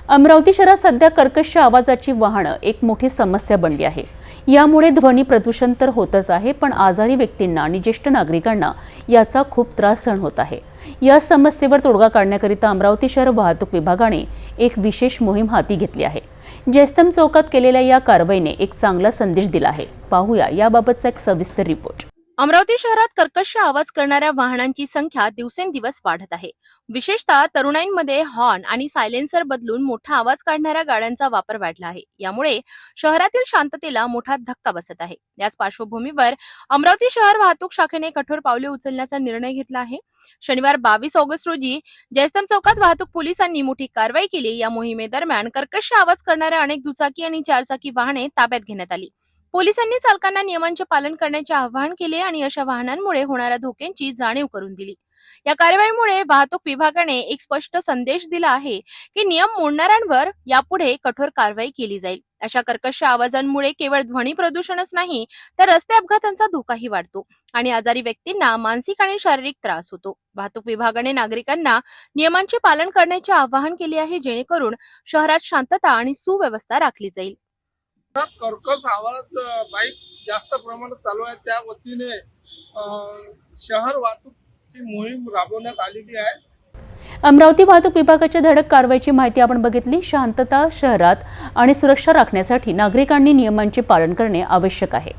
अमरावती शहरात सध्या कर्कश आवाजाची वाहनं एक मोठी समस्या बनली आहे। यामुळे ध्वनी प्रदूषण तर होतच आहे, पण आजारी व्यक्तींना आणि ज्येष्ठ नागरिकांना याचा खूप त्रास सहन होत आहे। या समस्येवर तोडगा काढण्याकरिता अमरावती शहर वाहतूक विभागाने एक विशेष मोहीम हाती घेतली आहे। जयस्तंभ चौकात केलेल्या या कारवाईने एक चांगला संदेश दिला आहे। पाहूया याबाबतचा एक सविस्तर रिपोर्ट। अमरावती शहरात कर्कश आवाज करणाऱ्या वाहनांची संख्या दिवसेंदिवस वाढत आहे। विशेषतः तरुणांमध्ये हॉर्न आणि सायलेन्सर बदलून मोठा आवाज काढणाऱ्या गाड्यांचा वापर वाढला आहे। यामुळे शहरातील शांततेला मोठा धक्का बसत आहे। याच पार्श्वभूमीवर अमरावती शहर वाहतूक शाखेने कठोर पावले उचलण्याचा निर्णय घेतला आहे। शनिवार 22 ऑगस्ट रोजी जयस्तंभ चौकात वाहतूक पोलिसांनी मोठी कारवाई केली। या मोहिमेदरम्यान कर्कश आवाज करणाऱ्या अनेक दुचाकी आणि चारचाकी वाहने ताब्यात घेण्यात आली। पोलिसांनी चालकांना नियमांचे पालन करण्याचे आवाहन केले आणि अशा वाहनांमुळे होणाऱ्या धोक्यांची जाणीव करून दिली। या कारवाईमुळे वाहतूक विभागाने एक स्पष्ट संदेश दिला आहे की नियम मोडणाऱ्यांवर यापुढे कठोर कारवाई केली जाईल। अशा कर्कश आवाजांमुळे केवळ ध्वनी प्रदूषणच नाही, तर रस्ते अपघातांचा धोकाही वाढतो आणि आजारी व्यक्तींना मानसिक आणि शारीरिक त्रास होतो। वाहतूक विभागाने नागरिकांना नियमांचे पालन करण्याचे आवाहन केले आहे, जेणेकरून शहरात शांतता आणि सुव्यवस्था राखली जाईल। कर्कश आवाज बाईक जास्त प्रमाणात चालू आहे, त्या वतीने शहर वाहतूकची मोहीम राबवण्यात आलेली आहे। अमरावती वाहतूक विभागाच्या धडक कारवाईची माहिती आपण बघितली। शांतता शहरात आणि सुरक्षा राखण्यासाठी नागरिकांनी नियमांचे पालन करणे आवश्यक आहे।